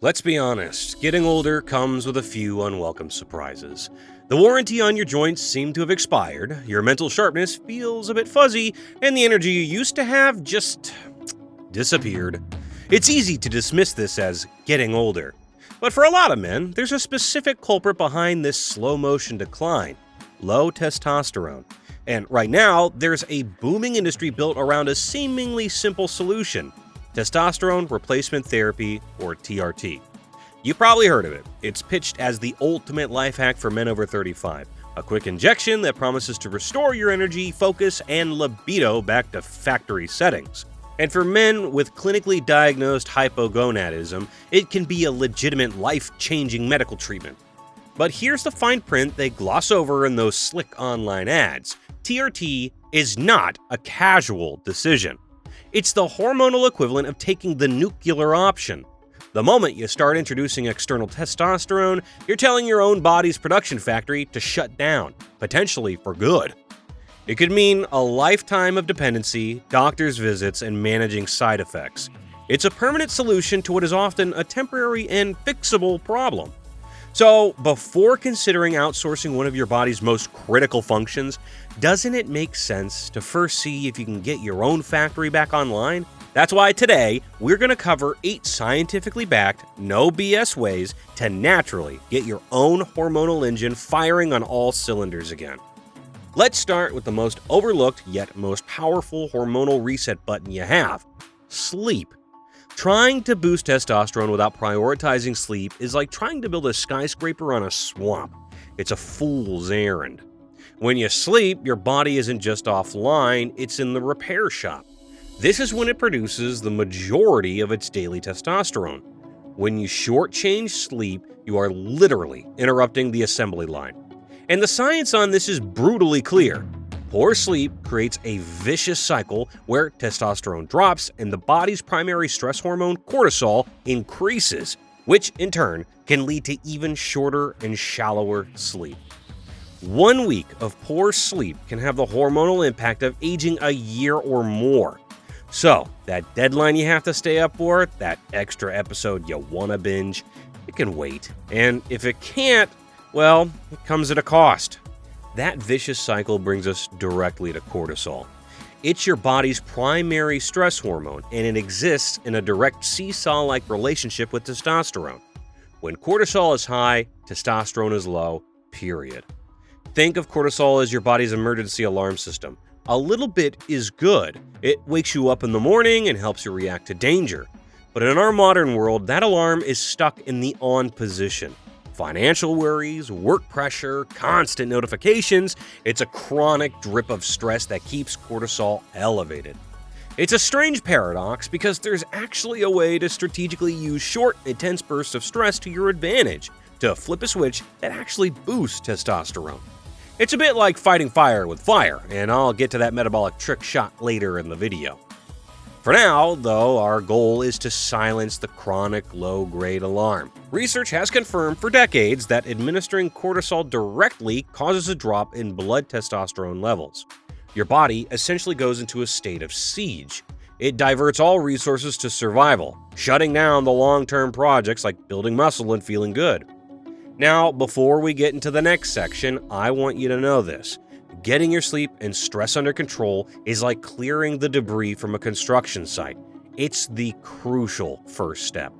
Let's be honest, getting older comes with a few unwelcome surprises. The warranty on your joints seems to have expired, your mental sharpness feels a bit fuzzy, and the energy you used to have just disappeared. It's easy to dismiss this as getting older. But for a lot of men, there's a specific culprit behind this slow-motion decline: low testosterone. And right now, there's a booming industry built around a seemingly simple solution: testosterone replacement therapy, or TRT. You probably heard of it. It's pitched as the ultimate life hack for men over 35. A quick injection that promises to restore your energy, focus, and libido back to factory settings. And for men with clinically diagnosed hypogonadism, it can be a legitimate life-changing medical treatment. But here's the fine print they gloss over in those slick online ads. TRT is not a casual decision. It's the hormonal equivalent of taking the nuclear option. The moment you start introducing external testosterone, you're telling your own body's production factory to shut down, potentially for good. It could mean a lifetime of dependency, doctor's visits, and managing side effects. It's a permanent solution to what is often a temporary and fixable problem. So, before considering outsourcing one of your body's most critical functions, doesn't it make sense to first see if you can get your own factory back online? That's why today, we're going to cover 8 scientifically backed, no BS ways to naturally get your own hormonal engine firing on all cylinders again. Let's start with the most overlooked yet most powerful hormonal reset button you have: sleep. Trying to boost testosterone without prioritizing sleep is like trying to build a skyscraper on a swamp. It's a fool's errand. When you sleep, your body isn't just offline, it's in the repair shop. This is when it produces the majority of its daily testosterone. When you shortchange sleep, you are literally interrupting the assembly line. And the science on this is brutally clear. Poor sleep creates a vicious cycle where testosterone drops and the body's primary stress hormone, cortisol, increases, which in turn can lead to even shorter and shallower sleep. 1 week of poor sleep can have the hormonal impact of aging a year or more. So, that deadline you have to stay up for, that extra episode you want to binge, it can wait. And if it can't, well, it comes at a cost. That vicious cycle brings us directly to cortisol. It's your body's primary stress hormone, and it exists in a direct seesaw-like relationship with testosterone. When cortisol is high, testosterone is low, period. Think of cortisol as your body's emergency alarm system. A little bit is good. It wakes you up in the morning and helps you react to danger. But in our modern world, that alarm is stuck in the on position. Financial worries, work pressure, constant notifications, it's a chronic drip of stress that keeps cortisol elevated. It's a strange paradox because there's actually a way to strategically use short, intense bursts of stress to your advantage, to flip a switch that actually boosts testosterone. It's a bit like fighting fire with fire, and I'll get to that metabolic trick shot later in the video. For now, though, our goal is to silence the chronic low-grade alarm. Research has confirmed for decades that administering cortisol directly causes a drop in blood testosterone levels. Your body essentially goes into a state of siege. It diverts all resources to survival, shutting down the long-term projects like building muscle and feeling good. Now, before we get into the next section, I want you to know this. Getting your sleep and stress under control is like clearing the debris from a construction site. It's the crucial first step.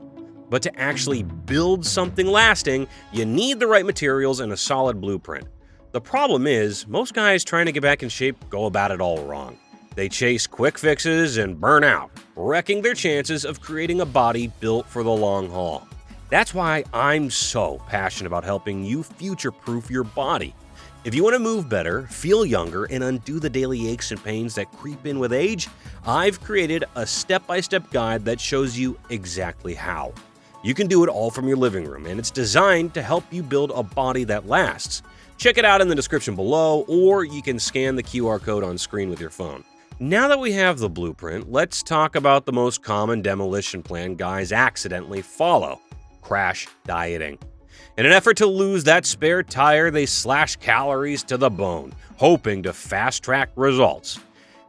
But to actually build something lasting, you need the right materials and a solid blueprint. The problem is, most guys trying to get back in shape go about it all wrong. They chase quick fixes and burn out, wrecking their chances of creating a body built for the long haul. That's why I'm so passionate about helping you future-proof your body. If you want to move better, feel younger, and undo the daily aches and pains that creep in with age, I've created a step-by-step guide that shows you exactly how. You can do it all from your living room, and it's designed to help you build a body that lasts. Check it out in the description below, or you can scan the QR code on screen with your phone. Now that we have the blueprint, let's talk about the most common demolition plan guys accidentally follow: crash dieting. In an effort to lose that spare tire, they slash calories to the bone, hoping to fast-track results.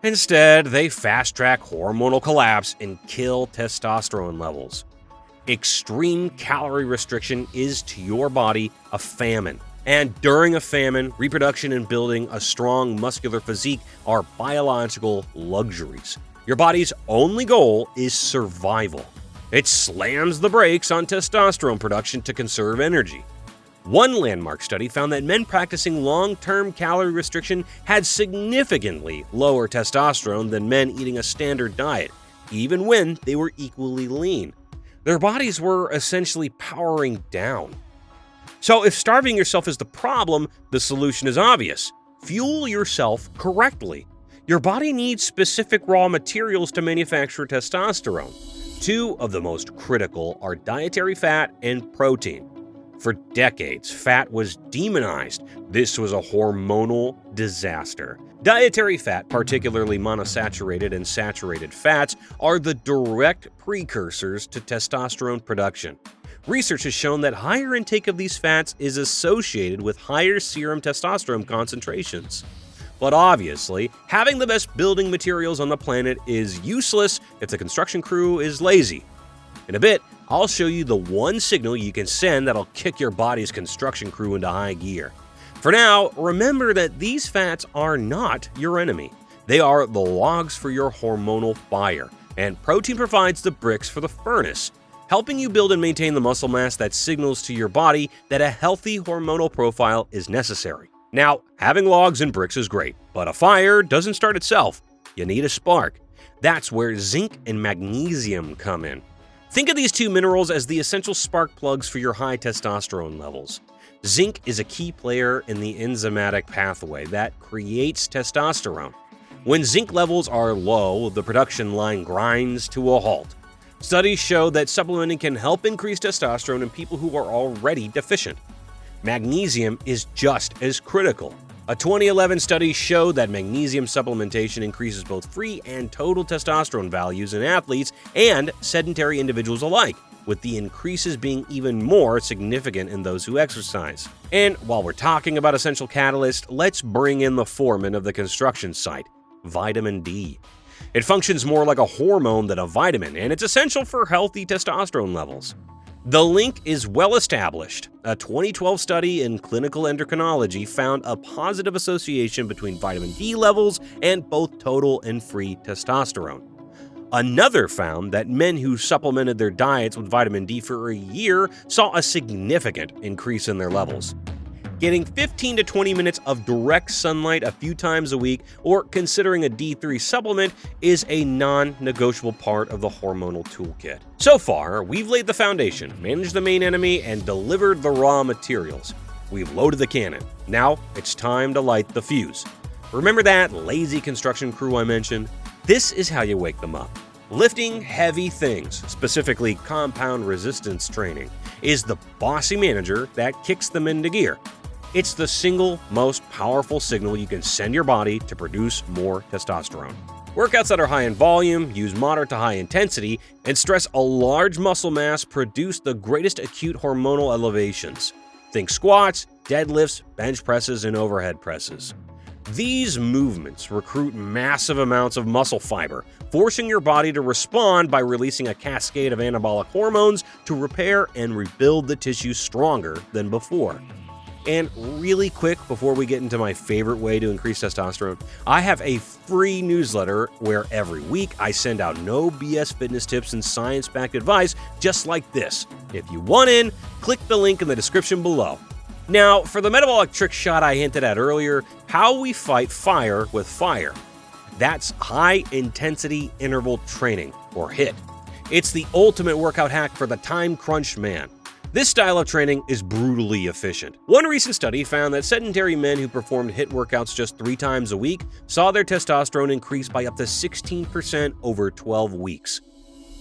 Instead, they fast-track hormonal collapse and kill testosterone levels. Extreme calorie restriction is to your body a famine. And during a famine, reproduction and building a strong muscular physique are biological luxuries. Your body's only goal is survival. It slams the brakes on testosterone production to conserve energy. One landmark study found that men practicing long-term calorie restriction had significantly lower testosterone than men eating a standard diet, even when they were equally lean. Their bodies were essentially powering down. So if starving yourself is the problem, the solution is obvious. Fuel yourself correctly. Your body needs specific raw materials to manufacture testosterone. Two of the most critical are dietary fat and protein. For decades, fat was demonized. This was a hormonal disaster. Dietary fat, particularly monosaturated and saturated fats, are the direct precursors to testosterone production. Research has shown that higher intake of these fats is associated with higher serum testosterone concentrations. But obviously, having the best building materials on the planet is useless if the construction crew is lazy. In a bit, I'll show you the one signal you can send that'll kick your body's construction crew into high gear. For now, remember that these fats are not your enemy. They are the logs for your hormonal fire, and protein provides the bricks for the furnace, helping you build and maintain the muscle mass that signals to your body that a healthy hormonal profile is necessary. Now, having logs and bricks is great, but a fire doesn't start itself. You need a spark. That's where zinc and magnesium come in. Think of these two minerals as the essential spark plugs for your high testosterone levels. Zinc is a key player in the enzymatic pathway that creates testosterone. When zinc levels are low, the production line grinds to a halt. Studies show that supplementing can help increase testosterone in people who are already deficient. Magnesium is just as critical. A 2011 study showed that magnesium supplementation increases both free and total testosterone values in athletes and sedentary individuals alike, with the increases being even more significant in those who exercise. And while we're talking about essential catalysts, let's bring in the foreman of the construction site, vitamin D. It functions more like a hormone than a vitamin, and it's essential for healthy testosterone levels. The link is well established. A 2012 study in clinical endocrinology found a positive association between vitamin D levels and both total and free testosterone. Another found that men who supplemented their diets with vitamin D for a year saw a significant increase in their levels. Getting 15 to 20 minutes of direct sunlight a few times a week, or considering a D3 supplement, is a non-negotiable part of the hormonal toolkit. So far, we've laid the foundation, managed the main enemy, and delivered the raw materials. We've loaded the cannon. Now, it's time to light the fuse. Remember that lazy construction crew I mentioned? This is how you wake them up. Lifting heavy things, specifically compound resistance training, is the bossy manager that kicks them into gear. It's the single most powerful signal you can send your body to produce more testosterone. Workouts that are high in volume, use moderate to high intensity, and stress a large muscle mass produce the greatest acute hormonal elevations. Think squats, deadlifts, bench presses, and overhead presses. These movements recruit massive amounts of muscle fiber, forcing your body to respond by releasing a cascade of anabolic hormones to repair and rebuild the tissue stronger than before. And really quick, before we get into my favorite way to increase testosterone, I have a free newsletter where every week I send out no BS fitness tips and science-backed advice just like this. If you want in, click the link in the description below. Now, for the metabolic trick shot I hinted at earlier, how we fight fire with fire. That's high-intensity interval training, or HIIT. It's the ultimate workout hack for the time-crunched man. This style of training is brutally efficient. One recent study found that sedentary men who performed HIIT workouts just 3 times a week saw their testosterone increase by up to 16% over 12 weeks.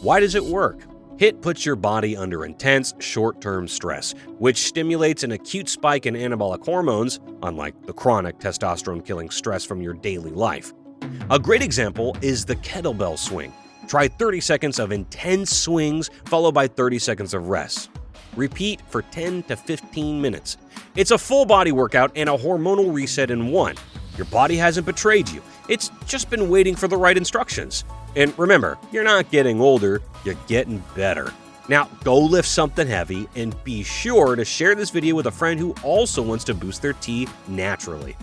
Why does it work? HIIT puts your body under intense, short-term stress, which stimulates an acute spike in anabolic hormones, unlike the chronic testosterone-killing stress from your daily life. A great example is the kettlebell swing. Try 30 seconds of intense swings followed by 30 seconds of rest. Repeat for 10 to 15 minutes. It's a full body workout and a hormonal reset in one. Your body hasn't betrayed you. It's just been waiting for the right instructions. And remember, you're not getting older, you're getting better. Now, go lift something heavy and be sure to share this video with a friend who also wants to boost their T naturally.